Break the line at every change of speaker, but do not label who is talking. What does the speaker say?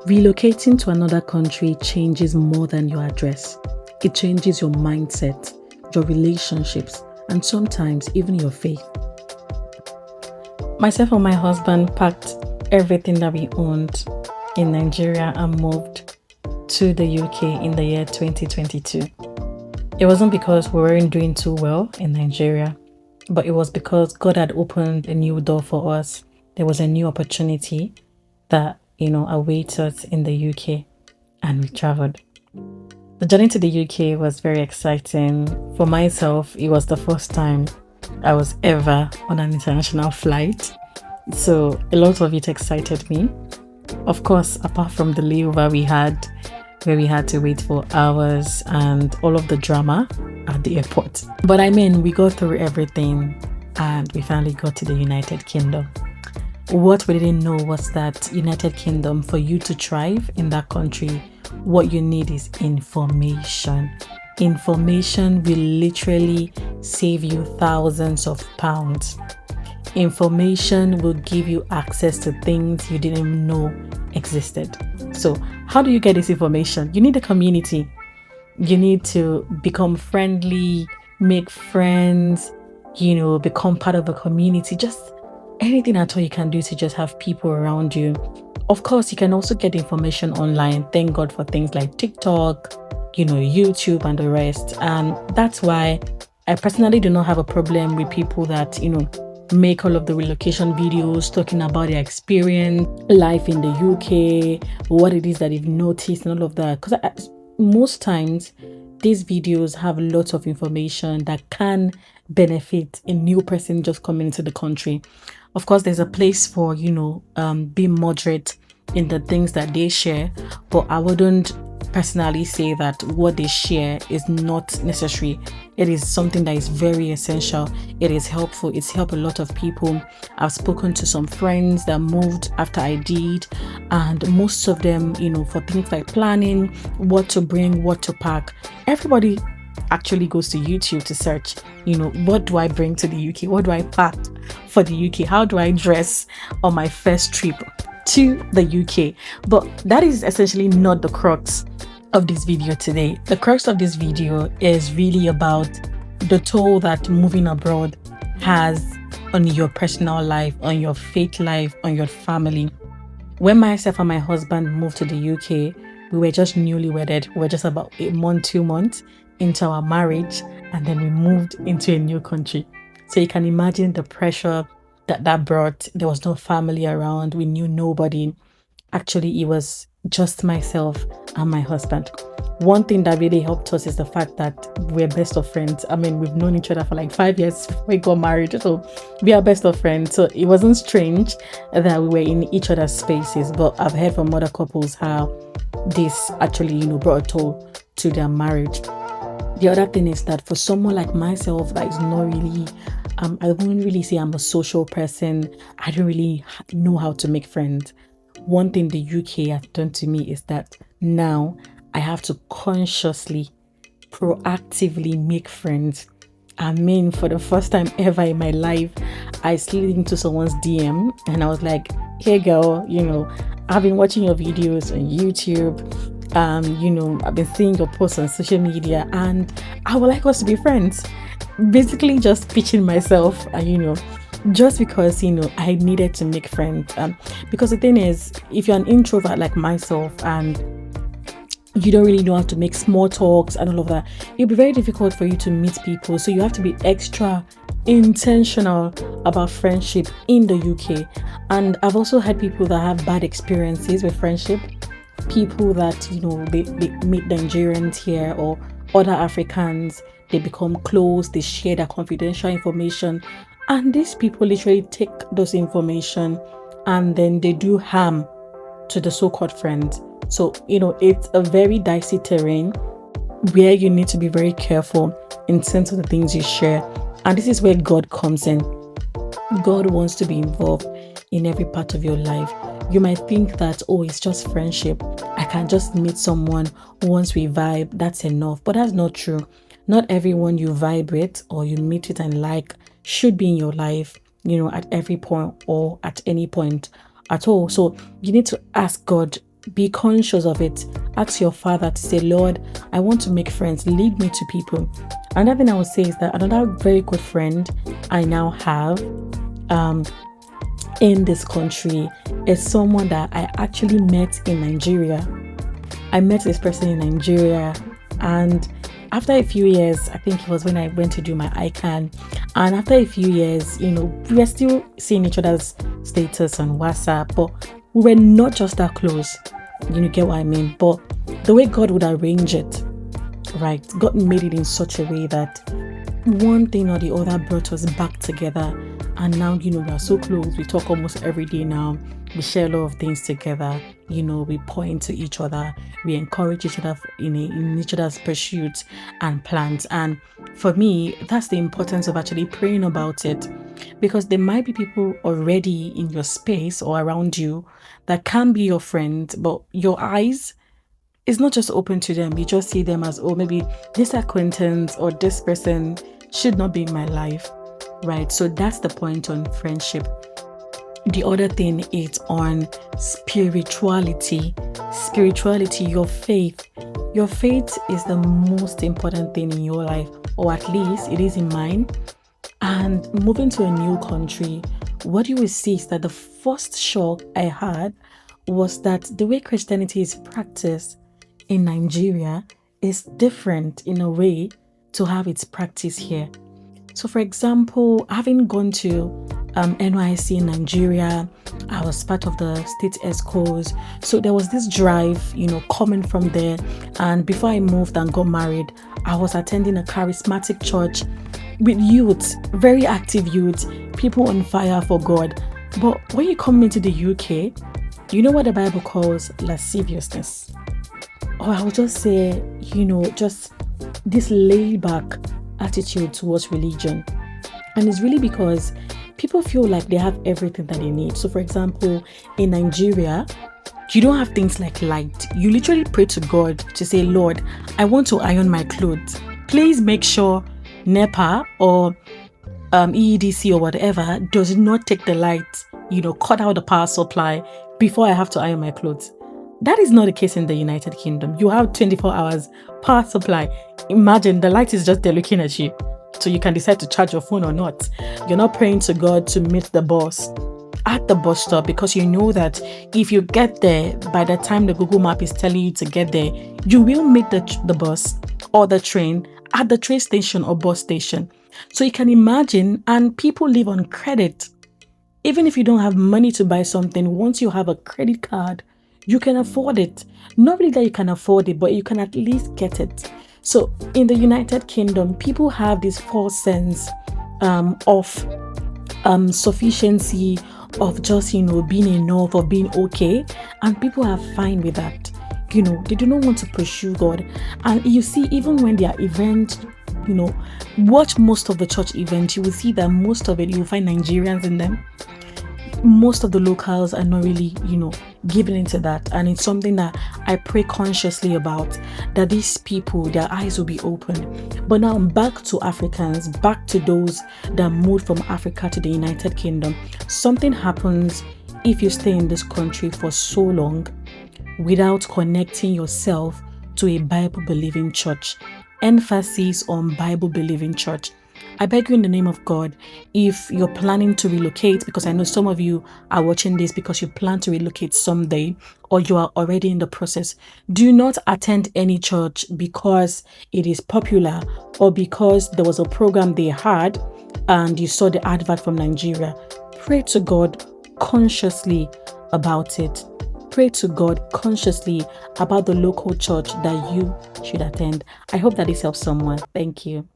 Relocating to another country changes more than your address. It changes your mindset, your relationships, and sometimes even your faith. Myself and my husband packed everything that we owned in Nigeria and moved to the UK in the year 2022. It wasn't because we weren't doing too well in Nigeria, but it was because God had opened a new door for us. There was a new opportunity that, awaits us in the UK, and we traveled. The journey to the UK was very exciting. For myself, it was the first time I was ever on an international flight. So a lot of it excited me. Of course, apart from the layover we had, where we had to wait for hours and all of the drama at the airport. But we got through everything and we finally got to the United Kingdom. What we didn't know was that United Kingdom, for you to thrive in that country, what you need is information. Information will literally save you thousands of pounds. Information will give you access to things you didn't even know existed. So how do you get this information? You need a community. You need to become friendly, make friends, become part of a community. Just anything at all you can do to just have people around you. Of course, you can also get information online. Thank God for things like TikTok, YouTube and the rest. And that's why I personally do not have a problem with people that, make all of the relocation videos talking about their experience, life in the UK, what it is that they've noticed and all of that. Because most times these videos have lots of information that can benefit a new person just coming into the country. Of course, there's a place for, being moderate in the things that they share, but I wouldn't personally say that what they share is not necessary. It is something that is very essential. It is helpful. It's helped a lot of people. I've spoken to some friends that moved after I did, and most of them, for things like planning, what to bring, what to pack, everybody actually goes to YouTube to search, what do I bring to the UK? What do I pack for the UK? How do I dress on my first trip to the UK? But that is essentially not the crux of this video today. The crux of this video is really about the toll that moving abroad has on your personal life, on your faith life, on your family. When myself and my husband moved to the UK, we were just newly wedded. We were just about 2 months into our marriage, and then we moved into a new country. So you can imagine the pressure that brought. There was no family around. We knew nobody. Actually, it was just myself and my husband. One thing that really helped us is the fact that we're best of friends. We've known each other for like 5 years before we got married. So we are best of friends. So it wasn't strange that we were in each other's spaces. But I've heard from other couples how this actually, brought a toll to their marriage. The other thing is that for someone like myself that is not really, I wouldn't really say I'm a social person. I don't really know how to make friends. One thing the UK has done to me is that now I have to consciously, proactively make friends. For the first time ever in my life, I slid into someone's DM and I was like, hey girl, I've been watching your videos on YouTube. I've been seeing your posts on social media and I would like us to be friends. Basically just pitching myself, just because, I needed to make friends. Because the thing is, if you're an introvert like myself and you don't really know how to make small talks and all of that, it'll be very difficult for you to meet people. So you have to be extra intentional about friendship in the UK. And I've also had people that have bad experiences with friendship. People that, they meet Nigerians here or other Africans, they become close, they share their confidential information. And these people literally take those information and then they do harm to the so-called friends. So, it's a very dicey terrain where you need to be very careful in terms of the things you share. And this is where God comes in. God wants to be involved in every part of your life. You might think that, it's just friendship. I can just meet someone once we vibe, that's enough. But that's not true. Not everyone you vibe with or you meet with and like should be in your life, at every point or at any point at all. So you need to ask God Be conscious of it. Ask your Father to say, Lord, I want to make friends. Lead me to people. Another thing I would say is that another very good friend I now have in this country is someone that I actually met in Nigeria. I met this person in Nigeria, and after a few years, I think it was when I went to do my ICANN, and after a few years, we were still seeing each other's status on WhatsApp, but we were not just that close. You get what I mean? But the way God would arrange it, right? God made it in such a way that one thing or the other brought us back together. And now, we are so close. We talk almost every day now. We share a lot of things together. We point to each other. We encourage each other in each other's pursuits and plans. And for me, that's the importance of actually praying about it. Because there might be people already in your space or around you that can be your friend, but your eyes is not just open to them. You just see them as, maybe this acquaintance or this person should not be in my life. Right, so that's the point on friendship. The other thing is on spirituality. Your faith. Your faith is the most important thing in your life, or at least it is in mine. And moving to a new country, what you will see is that the first shock I had was that the way Christianity is practiced in Nigeria is different in a way to have its practice here. So, for example, having gone to NYC in Nigeria, I was part of the state ESCOs. So there was this drive, coming from there. And before I moved and got married, I was attending a charismatic church with youth, very active youth, people on fire for God. But when you come into the UK, you know what the Bible calls lasciviousness. Or I would just say, just this laid back attitude towards religion. And it's really because people feel like they have everything that they need. So for example, in Nigeria, you don't have things like light. You literally pray to God to say, Lord, I want to iron my clothes. Please make sure NEPA or EEDC or whatever does not take the light, cut out the power supply before I have to iron my clothes. That is not the case in the United Kingdom. You have 24 hours power supply. Imagine the light is just there looking at you. So you can decide to charge your phone or not. You're not praying to God to meet the bus at the bus stop, because you know that if you get there, by the time the Google map is telling you to get there, you will meet the bus or the train at the train station or bus station. So you can imagine, and people live on credit. Even if you don't have money to buy something, once you have a credit card, you can afford it. Not really that you can afford it, but you can at least get it. So in the United Kingdom, people have this false sense of sufficiency, of just, being enough, or being okay. And people are fine with that. They do not want to pursue God. And you see, even when there are events, watch most of the church events, you will see that most of it, you will find Nigerians in them. Most of the locals are not really, giving into that. And it's something that I pray consciously about, that these people, their eyes will be opened. But now back to Africans, back to those that moved from Africa to the United Kingdom. Something happens if you stay in this country for so long without connecting yourself to a Bible-believing church. Emphasis on Bible-believing church. I beg you in the name of God, if you're planning to relocate, because I know some of you are watching this because you plan to relocate someday, or you are already in the process, do not attend any church because it is popular or because there was a program they had and you saw the advert from Nigeria. Pray to God consciously about it. Pray to God consciously about the local church that you should attend. I hope that this helps someone. Thank you.